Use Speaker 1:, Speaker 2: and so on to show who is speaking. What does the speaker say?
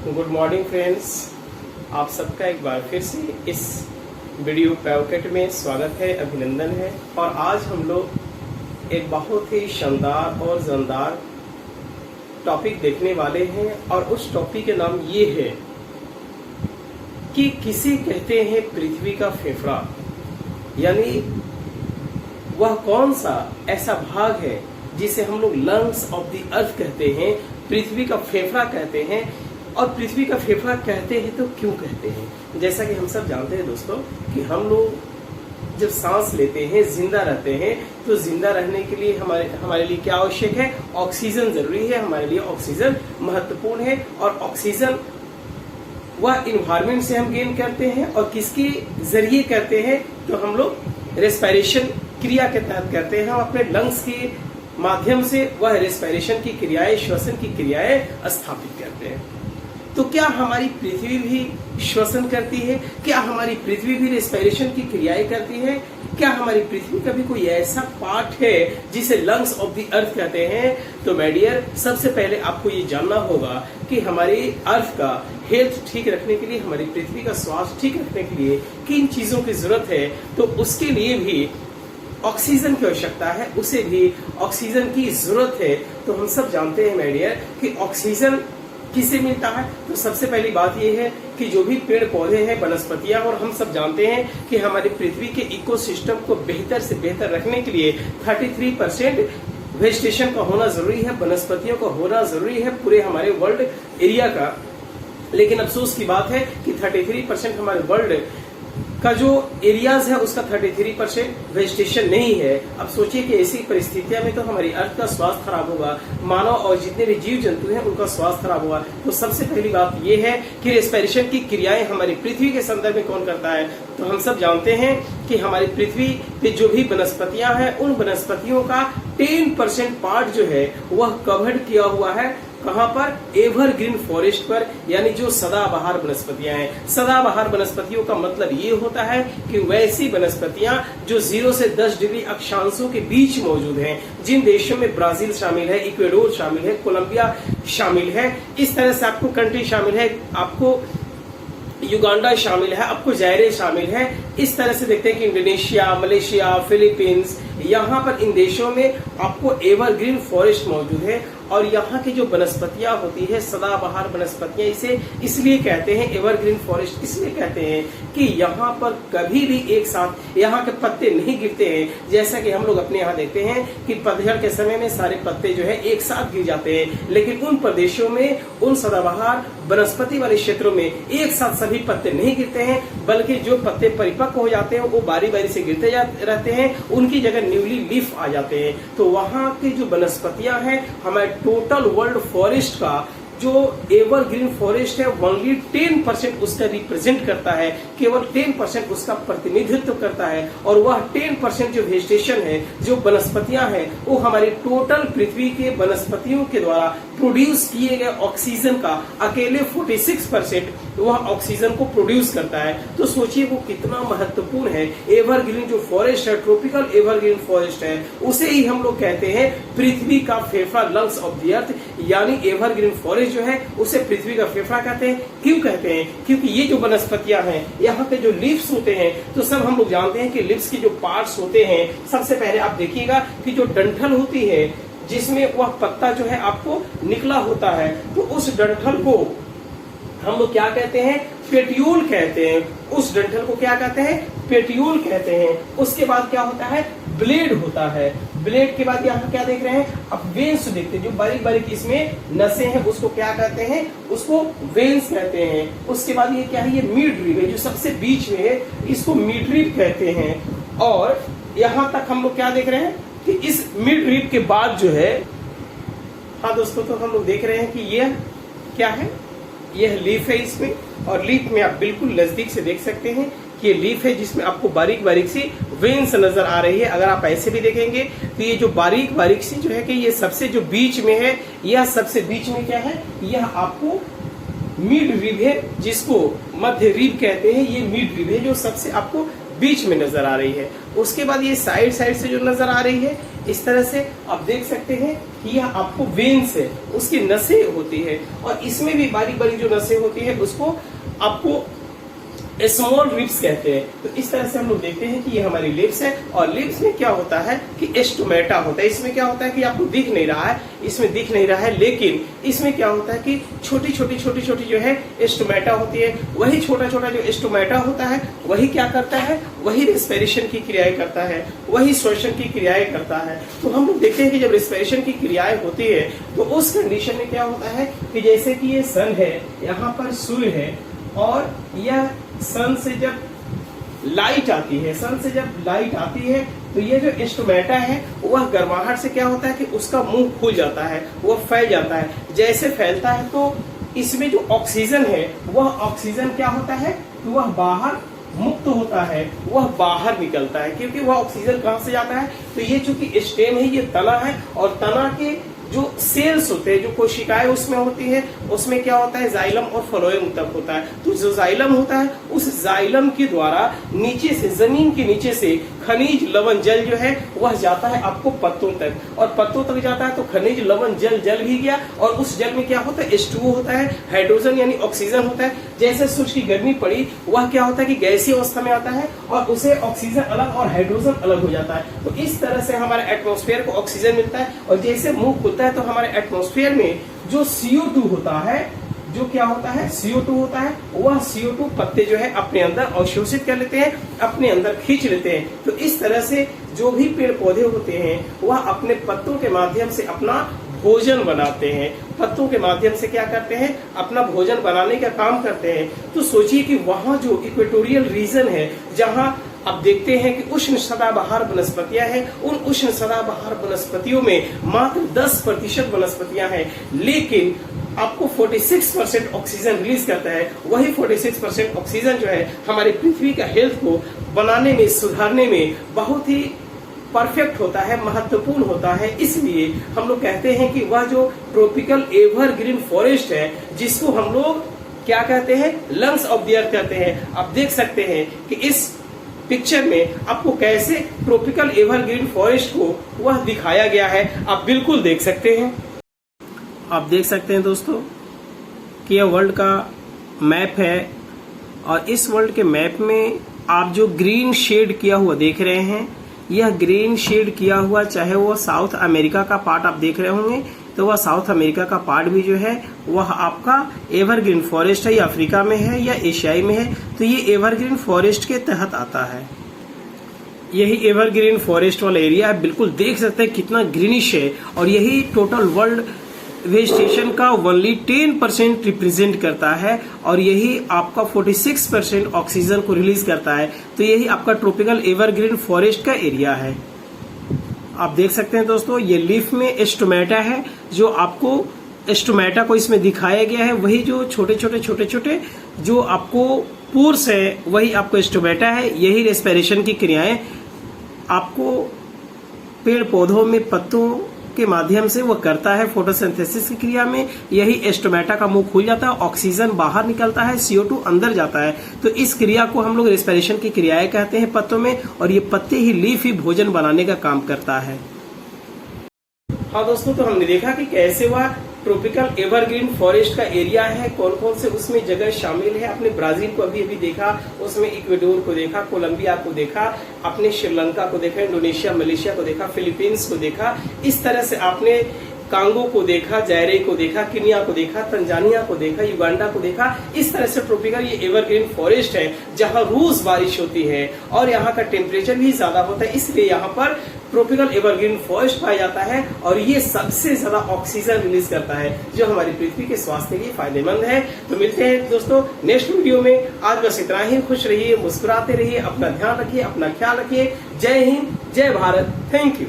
Speaker 1: Good morning friends, आप सबका एक बार फिर से इस वीडियो पैकेट में स्वागत है, अभिनंदन है। और आज हम लोग एक बहुत ही शानदार और जानदार टॉपिक देखने वाले हैं और उस टॉपिक का नाम ये है कि किसे कहते हैं पृथ्वी का फेफड़ा, यानी वह कौन सा ऐसा भाग है जिसे हम लोग लंग्स ऑफ द अर्थ कहते हैं, पृथ्वी का फेफड़ा कहते हैं। और पृथ्वी का फेफड़ा कहते हैं तो क्यों कहते हैं? जैसा कि हम सब जानते हैं दोस्तों कि हम लोग जब सांस लेते हैं, जिंदा रहते हैं, तो जिंदा रहने के लिए हमारे लिए क्या आवश्यक है? ऑक्सीजन जरूरी है। हमारे लिए ऑक्सीजन महत्वपूर्ण है और ऑक्सीजन वह इन्वायरमेंट से हम गेन करते हैं और किसके जरिए करते हैं? तो हम लोग रेस्पिरेशन क्रिया के तहत करते हैं। हम अपने लंग्स के माध्यम से वह रेस्पिरेशन की क्रियाएं, श्वसन की क्रियाएं स्थापित करते हैं। तो क्या हमारी पृथ्वी भी श्वसन करती है? क्या हमारी पृथ्वी भी रेस्पिरेशन की क्रियाएं करती है? क्या हमारी पृथ्वी का भी कोई ऐसा पार्ट है जिसे लंग्स ऑफ द अर्थ कहते हैं? तो माय डियर, सबसे पहले आपको ये जानना होगा कि हमारी अर्थ का हेल्थ ठीक रखने के लिए, हमारी पृथ्वी का स्वास्थ्य ठीक रखने के लिए किन चीजों की जरूरत है। तो उसके लिए भी ऑक्सीजन की आवश्यकता है, उसे भी ऑक्सीजन की जरूरत है। तो हम सब जानते हैं माय डियर कि ऑक्सीजन किससे मिलता है? तो सबसे पहली बात यह है कि जो भी पेड़ पौधे हैं, वनस्पतियां, और हम सब जानते हैं कि हमारी पृथ्वी के इकोसिस्टम को बेहतर से बेहतर रखने के लिए 33% वेजिटेशन का होना जरूरी है, वनस्पतियों का होना जरूरी है पूरे हमारे वर्ल्ड एरिया का। लेकिन अफसोस की बात है कि 33% हमारे वर्ल्ड का जो एरियाज है उसका 33% वेजिटेशन नहीं है। अब सोचिए कि ऐसी परिस्थितियों में तो हमारी अर्थ का स्वास्थ्य खराब होगा, मानव और जितने भी जीव जंतु हैं उनका स्वास्थ्य खराब होगा। तो सबसे पहली बात यह है कि रेस्पिरेशन की क्रियाएं हमारी पृथ्वी के संदर्भ में कौन करता है? तो हम सब जानते हैं कि हमारी पृथ्वी पे जो भी वनस्पतियां हैं, उन वनस्पतियों का 10% पार्ट जो है वह कवर्ड किया हुआ है। कहां पर? एवरग्रीन फॉरेस्ट पर, यानी जो सदाबहार वनस्पतियां हैं। सदाबहार वनस्पतियों का मतलब ये होता है कि वैसी वनस्पतियां जो 0 से 10 डिग्री अक्षांशों के बीच मौजूद हैं, जिन देशों में ब्राजील शामिल है, इक्वेडोर शामिल है, कोलंबिया शामिल है, इस तरह से आपको कंट्री शामिल है, आपको युगांडा शामिल है, आपको जायरे शामिल है। इस तरह से देखते हैं कि इंडोनेशिया, मलेशिया, फिलीपींस, यहाँ पर इन देशों में आपको एवरग्रीन फॉरेस्ट मौजूद है। और यहाँ की जो वनस्पतियां होती है, सदाबहार वनस्पतियां, इसे इसलिए कहते हैं एवरग्रीन फॉरेस्ट, इसलिए कहते हैं कि यहाँ पर कभी भी एक साथ यहाँ के पत्ते नहीं गिरते हैं। जैसा कि हम लोग अपने यहाँ देखते हैं कि पतझड़ के समय में सारे पत्ते जो है एक साथ गिर जाते हैं, लेकिन उन प्रदेशों में, उन सदाबहार वनस्पति वाले क्षेत्रों में एक साथ सभी पत्ते नहीं गिरते हैं, बल्कि जो पत्ते परिपक्व हो जाते हैं वो बारी बारी से गिरते रहते हैं, उनकी जगह न्यूली लीफ आ जाते हैं। तो वहाँ की जो वनस्पतियां हैं, हमारे टोटल वर्ल्ड फॉरेस्ट का जो एवरग्रीन फॉरेस्ट है, ओनली 10% उसका रिप्रेजेंट करता है, केवल 10% उसका प्रतिनिधित्व करता है। और वह 10% जो वेजिटेशन है, जो वनस्पतियां हैं, वो हमारी टोटल पृथ्वी के वनस्पतियों के द्वारा प्रोड्यूस किए गए ऑक्सीजन का अकेले 46% वह ऑक्सीजन को प्रोड्यूस करता है। तो सोचिए वो कितना महत्वपूर्ण है। एवरग्रीन जो फॉरेस्ट है, ट्रॉपिकल एवरग्रीन फॉरेस्ट है, उसे ही हम लोग कहते हैं पृथ्वी का फेफड़ा, लंग्स ऑफ द अर्थ। यानी एवरग्रीन फॉरेस्ट जो है उसे पृथ्वी का फेफड़ा कहते हैं। क्यों कहते हैं? क्योंकि ये जो वनस्पतियां हैं, यहाँ पे जो लीव्स होते हैं, तो सब हम लोग जानते हैं कि लीव्स के जो पार्ट्स होते हैं, सबसे पहले आप देखिएगा कि जो डंठल होती है, जिसमें वह पत्ता जो है आपको निकला होता है, तो उस डंठल को हम लोग क्या कहते हैं? पेट्यूल कहते हैं। उस डंठल को क्या कहते हैं? पेट्यूल कहते हैं। उसके बाद क्या होता है? ब्लेड होता है। ब्लेड के बाद यहाँ क्या देख रहे हैं? अब वेन्स देखते हैं, जो बारीक बारीक इसमें नसें हैं, उसको क्या कहते हैं? उसको वेन्स कहते हैं। उसके बाद ये क्या है? ये मिड रिब है, जो सबसे बीच में है, इसको मिड रिब कहते हैं। और यहाँ तक हम लोग क्या देख रहे हैं कि इस मिड रिब के बाद जो है, हाँ दोस्तों, तो हम लोग देख रहे हैं कि यह क्या है? यह लीफ है इसमें, और लीफ में आप बिल्कुल नजदीक से देख सकते हैं कि ये लीफ है जिसमें आपको बारीक बारीक सी वेन्स नजर आ रही है। अगर आप ऐसे भी देखेंगे तो ये जो बारीक बारीक सी जो है कि ये सबसे जो बीच में है, यह सबसे बीच में क्या है? यह आपको मिड रिब है, जिसको मध्य रिब कहते हैं। ये मिड रिब है जो सबसे आपको बीच में नजर आ रही है। उसके बाद ये साइड साइड से जो नजर आ रही है, इस तरह से आप देख सकते हैं कि यह आपको वेन्स है, उसकी नसें होती है, और इसमें भी बारीक बारीक जो नसें होती है उसको आपको स्मॉल रिब्स कहते हैं। तो इस तरह से हम लोग देखते हैं कि ये हमारी लिप्स है, और लिप्स में क्या होता है कि स्टोमेटा होता है। इसमें क्या होता है कि आपको दिख नहीं रहा है, इसमें दिख नहीं रहा है, लेकिन इसमें क्या होता है कि छोटी छोटी जो है स्टोमेटा होती है। वही छोटा छोटा जो स्टोमेटा होता है वही क्या करता है, वही रेस्पिरेशन की क्रियाएं करता है, वही श्वसन की क्रियाएं करता है। तो हम लोग देखते हैं कि जब रेस्पिरेशन की क्रियाएं होती है तो उस कंडीशन में क्या होता है कि जैसे कि ये सन है, यहाँ पर सूर्य है, और यह सन से जब लाइट आती है, सन से जब लाइट आती है तो ये जो स्टोमेटा है वह गर्माहट से क्या होता है कि उसका मुंह खुल जाता है, वह फैल जाता है। जैसे फैलता है तो इसमें जो ऑक्सीजन है वह ऑक्सीजन क्या होता है कि वह बाहर मुक्त होता है, वह बाहर निकलता है। क्योंकि वह ऑक्सीजन कहां से जाता है, तो ये चूंकि स्टेम है, ये तना है, और तना के जो सेल्स होते हैं, जो कोशिकाएं उसमें होती है, उसमें क्या होता है जाइलम और फ्लोएम तक होता है। तो जो जाइलम होता है उस जाइलम के द्वारा नीचे से, जमीन के नीचे से खनिज लवण जल जो है वह जाता है आपको पत्तों तक, और पत्तों तक जाता है तो खनिज लवण जल जल भी गया, और उस जल में क्या होता है H2O होता है, हाइड्रोजन यानी ऑक्सीजन होता है। जैसे सूरज की गर्मी पड़ी वह क्या होता है कि गैसीय अवस्था में आता है, और उसे ऑक्सीजन अलग और हाइड्रोजन अलग हो जाता है। तो इस तरह से हमारे एटमॉस्फेयर को ऑक्सीजन मिलता है, और जैसे मुंह खुलता है तो हमारे एटमॉस्फेयर में जो CO2 होता है, जो क्या होता है CO2 होता है, वह CO2 पत्ते जो है अपने अंदर अवशोषित कर लेते हैं, अपने अंदर खींच लेते हैं। तो इस तरह से जो भी पेड़ पौधे होते हैं वह अपने पत्तों के माध्यम से अपना भोजन बनाते हैं, पत्तों के माध्यम से क्या करते हैं, अपना भोजन बनाने का काम करते हैं। तो सोचिए कि वहाँ जो इक्वेटोरियल रीजन है, जहाँ आप देखते हैं कि उष्ण सदाबहार वनस्पतियां हैं, उन उष्ण सदाबहार वनस्पतियों में मात्र 10% वनस्पतियां हैं, लेकिन आपको 46% ऑक्सीजन रिलीज करता है। वही 46% ऑक्सीजन जो है हमारी पृथ्वी का हेल्थ को बनाने में, सुधारने में बहुत ही परफेक्ट होता है, महत्वपूर्ण होता है। इसलिए हम लोग कहते हैं कि वह जो ट्रॉपिकल एवरग्रीन फॉरेस्ट है, जिसको हम लोग क्या कहते हैं, लंग्स ऑफ द अर्थ कहते हैं। आप देख सकते हैं कि इस पिक्चर में आपको कैसे ट्रॉपिकल एवरग्रीन फॉरेस्ट को वह दिखाया गया है, आप बिल्कुल देख सकते हैं। आप देख सकते हैं दोस्तों कि यह वर्ल्ड का मैप है, और इस वर्ल्ड के मैप में आप जो ग्रीन शेड किया हुआ देख रहे हैं, यह ग्रीन शेड किया हुआ, चाहे वो साउथ अमेरिका का पार्ट आप देख रहे होंगे, तो वह साउथ अमेरिका का पार्ट भी जो है वह आपका एवरग्रीन फॉरेस्ट है, या अफ्रीका में है या एशियाई में है। तो ये एवरग्रीन फॉरेस्ट के तहत आता है। यही एवरग्रीन फॉरेस्ट वाला एरिया है, बिल्कुल देख सकते हैं कितना ग्रीनिश है, और यही टोटल वर्ल्ड वेजिटेशन का ओनली 10% रिप्रेजेंट करता है, और यही आपका 46% ऑक्सीजन को रिलीज करता है। तो यही आपका ट्रॉपिकल एवरग्रीन फॉरेस्ट का एरिया है। आप देख सकते हैं दोस्तों, ये लीफ में स्टोमेटा है, जो आपको स्टोमेटा को इसमें दिखाया गया है। वही जो छोटे छोटे जो आपको पोर्स है वही आपको स्टोमेटा है। यही रेस्पिरेशन की क्रियाएं आपको पेड़ पौधों में पत्तों के माध्यम से वो करता है। फोटोसिंथेसिस की क्रिया में यही स्टोमेटा का मुंह खुल जाता है, ऑक्सीजन बाहर निकलता है, CO2 अंदर जाता है। तो इस क्रिया को हम लोग रेस्पिरेशन की क्रियाएं कहते हैं पत्तों में, और ये पत्ते ही लीफ ही भोजन बनाने का काम करता है। हाँ दोस्तों, तो हमने देखा कि कैसे वह ट्रॉपिकल एवरग्रीन फॉरेस्ट का एरिया है, कौन कौन से उसमें जगह शामिल है। आपने ब्राजील को अभी अभी देखा, उसमें इक्वेडोर को देखा, कोलंबिया को देखा, आपने श्रीलंका को देखा, इंडोनेशिया, मलेशिया को देखा, फिलीपींस को देखा। इस तरह से आपने कांगो को देखा, जायरे को देखा, केन्या को देखा, तंजानिया को देखा, युगांडा को देखा। इस तरह से ट्रॉपिकल ये एवरग्रीन फॉरेस्ट है, जहाँ रोज बारिश होती है और यहाँ का टेम्परेचर भी ज्यादा होता है, इसलिए यहाँ पर ट्रॉपिकल एवरग्रीन फॉरेस्ट पाया जाता है, और ये सबसे ज्यादा ऑक्सीजन रिलीज करता है, जो हमारी पृथ्वी के स्वास्थ्य के लिए फायदेमंद है। तो मिलते हैं दोस्तों नेक्स्ट वीडियो में। आज बस इतना ही। खुश रहिए, मुस्कुराते रहिए, अपना ध्यान रखिए, अपना ख्याल रखिए। जय हिंद, जय भारत, थैंक यू।